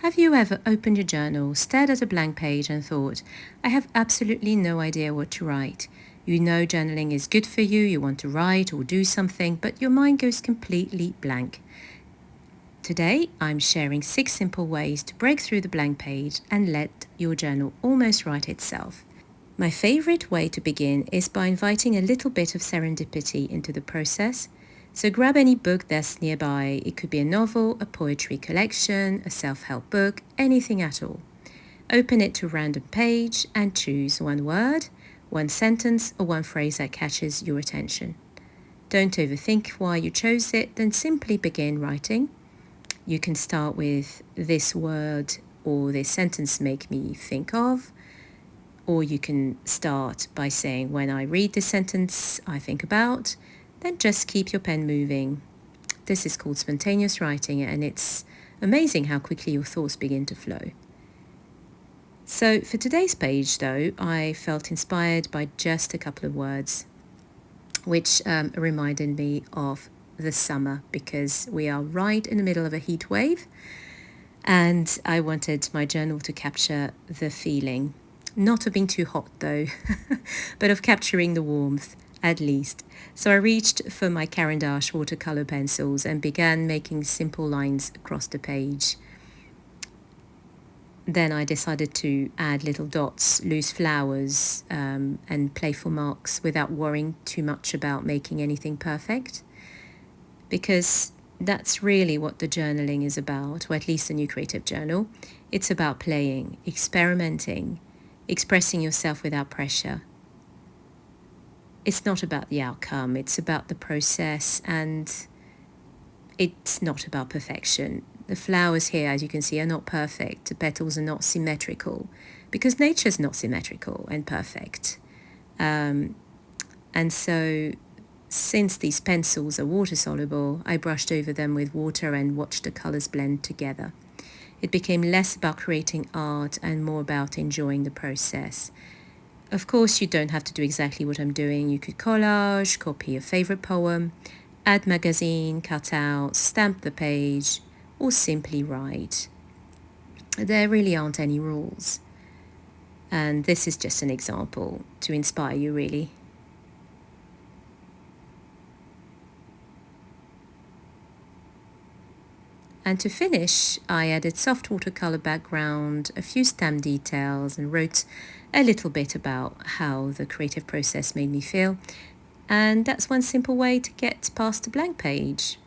Have you ever opened your journal, stared at a blank page and thought, I have absolutely no idea what to write? You know journaling is good for you, you want to write or do something, but your mind goes completely blank. Today, I'm sharing 6 simple ways to break through the blank page and let your journal almost write itself. My favorite way to begin is by inviting a little bit of serendipity into the process. So grab any book that's nearby. It could be a novel, a poetry collection, a self-help book, anything at all. Open it to a random page and choose one word, one sentence, or one phrase that catches your attention. Don't overthink why you chose it, then simply begin writing. You can start with this word or this sentence make me think of, or you can start by saying when I read this sentence I think about. Then just keep your pen moving. This is called spontaneous writing, and it's amazing how quickly your thoughts begin to flow. So for today's page though, I felt inspired by just a couple of words, which reminded me of the summer, because we are right in the middle of a heat wave, and I wanted my journal to capture the feeling, not of being too hot though, but of capturing the warmth at least. So I reached for my Caran d'Ache watercolor pencils and began making simple lines across the page. Then I decided to add little dots, loose flowers, and playful marks without worrying too much about making anything perfect, because that's really what the journaling is about, or at least a new creative journal. It's about playing, experimenting, expressing yourself without pressure. It's not about the outcome, it's about the process, and it's not about perfection. The flowers here, as you can see, are not perfect. The petals are not symmetrical, because nature's not symmetrical and perfect. And so, since these pencils are water soluble, I brushed over them with water and watched the colors blend together. It became less about creating art and more about enjoying the process. Of course, you don't have to do exactly what I'm doing. You could collage, copy a favorite poem, add magazine, cut out, stamp the page, or simply write. There really aren't any rules. And this is just an example to inspire you, really. And to finish, I added soft watercolor background, a few stamp details, and wrote a little bit about how the creative process made me feel. And that's one simple way to get past a blank page.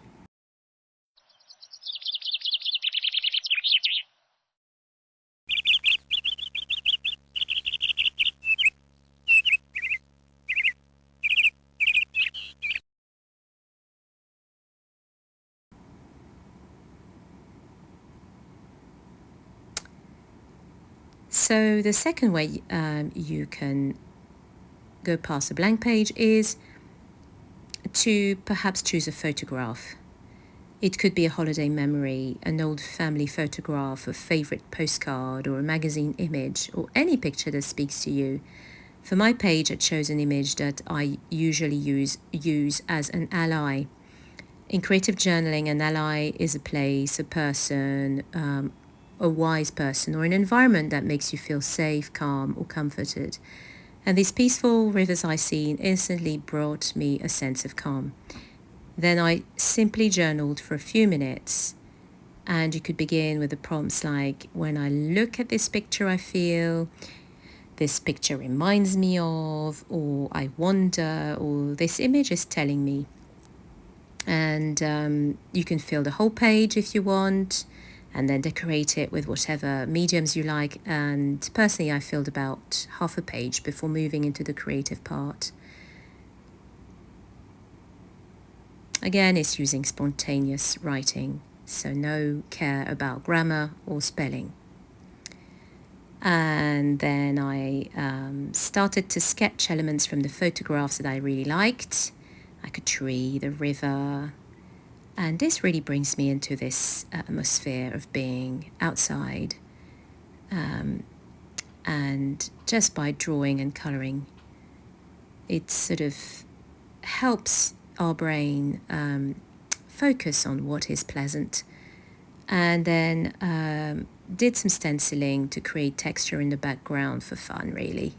So the second way you can go past a blank page is to perhaps choose a photograph. It could be a holiday memory, an old family photograph, a favorite postcard, or a magazine image, or any picture that speaks to you. For my page, I chose an image that I usually use as an ally. In creative journaling, an ally is a place, a person, a wise person, or an environment that makes you feel safe, calm, or comforted. And these peaceful rivers I seen instantly brought me a sense of calm. Then I simply journaled for a few minutes, and you could begin with the prompts like, when I look at this picture I feel, this picture reminds me of, or I wonder, or this image is telling me. And you can fill the whole page if you want, and then decorate it with whatever mediums you like. And personally, I filled about half a page before moving into the creative part. Again, it's using spontaneous writing, so no care about grammar or spelling. And then I started to sketch elements from the photographs that I really liked, like a tree, the river. And this really brings me into this atmosphere of being outside. And just by drawing and colouring, it sort of helps our brain focus on what is pleasant and then did some stenciling to create texture in the background for fun, really.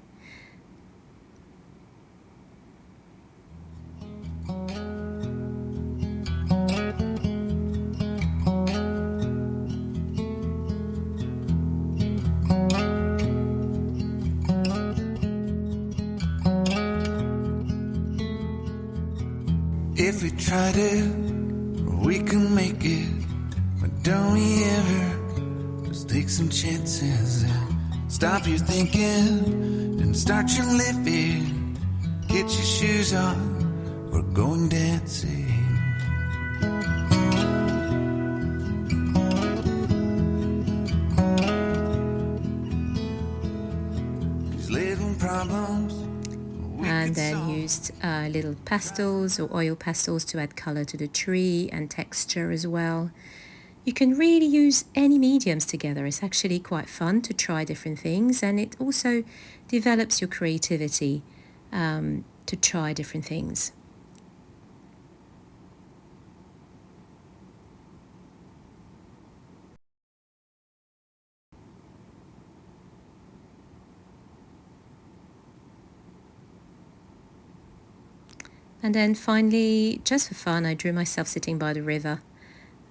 If we tried it, we can make it. But don't we ever just take some chances and stop your thinking and start your living? Get your shoes on, we're going dancing. These little problems. And then used little pastels or oil pastels to add color to the tree and texture as well. You can really use any mediums together. It's actually quite fun to try different things, and it also develops your creativity to try different things. And then finally, just for fun, I drew myself sitting by the river.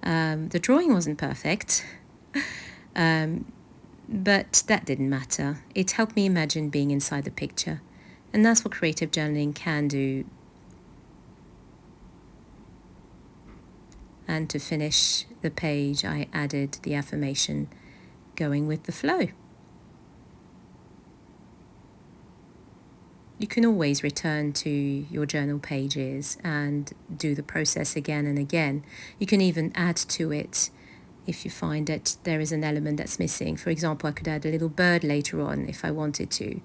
The drawing wasn't perfect, but that didn't matter. It helped me imagine being inside the picture. And that's what creative journaling can do. And to finish the page, I added the affirmation, going with the flow. You can always return to your journal pages and do the process again and again. You can even add to it if you find that there is an element that's missing. For example, I could add a little bird later on if I wanted to.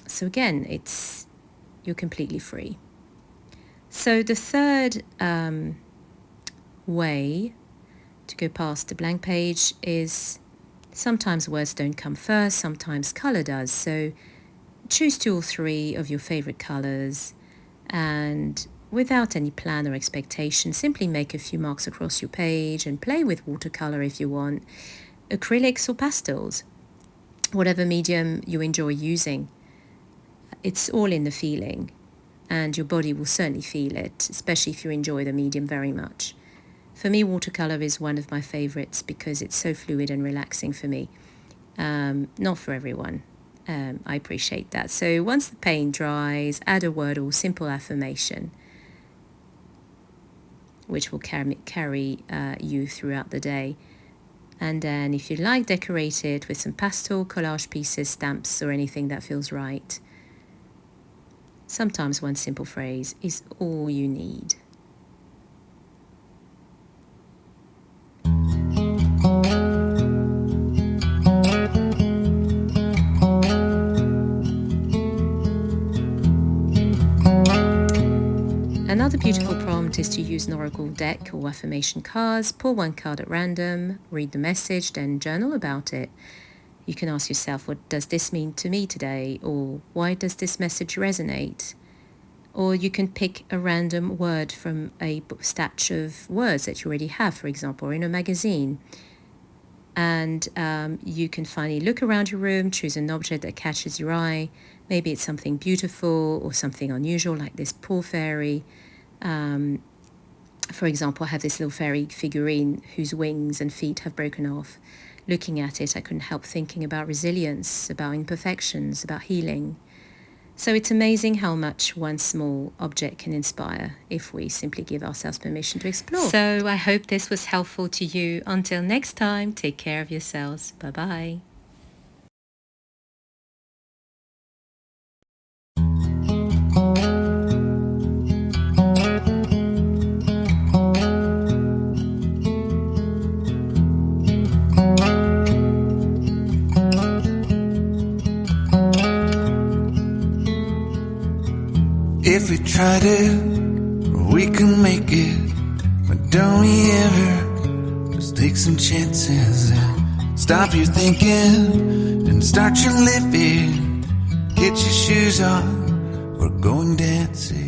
So again, you're completely free. So the third way to go past the blank page is sometimes words don't come first, sometimes color does. So choose 2 or 3 of your favorite colors, and without any plan or expectation, simply make a few marks across your page and play with watercolor if you want, acrylics or pastels, whatever medium you enjoy using. It's all in the feeling, and your body will certainly feel it, especially if you enjoy the medium very much. For me, watercolor is one of my favorites because it's so fluid and relaxing for me. Not for everyone. I appreciate that. So once the paint dries, add a word or simple affirmation, which will carry you throughout the day. And then if you like, decorate it with some pastel, collage pieces, stamps, or anything that feels right. Sometimes one simple phrase is all you need. Another beautiful prompt is to use an oracle deck or affirmation cards. Pull one card at random, read the message, then journal about it. You can ask yourself, what does this mean to me today? Or why does this message resonate? Or you can pick a random word from a stash of words that you already have, for example, or in a magazine. And you can finally look around your room, choose an object that catches your eye. Maybe it's something beautiful or something unusual, like this poor fairy. For example, I have this little fairy figurine whose wings and feet have broken off. Looking at it, I couldn't help thinking about resilience, about imperfections, about healing. So it's amazing how much one small object can inspire if we simply give ourselves permission to explore. So I hope this was helpful to you. Until next time, take care of yourselves. Bye-bye. If we tried it, we can make it. But don't we ever just take some chances and stop your thinking and start your living? Get your shoes on, we're going dancing.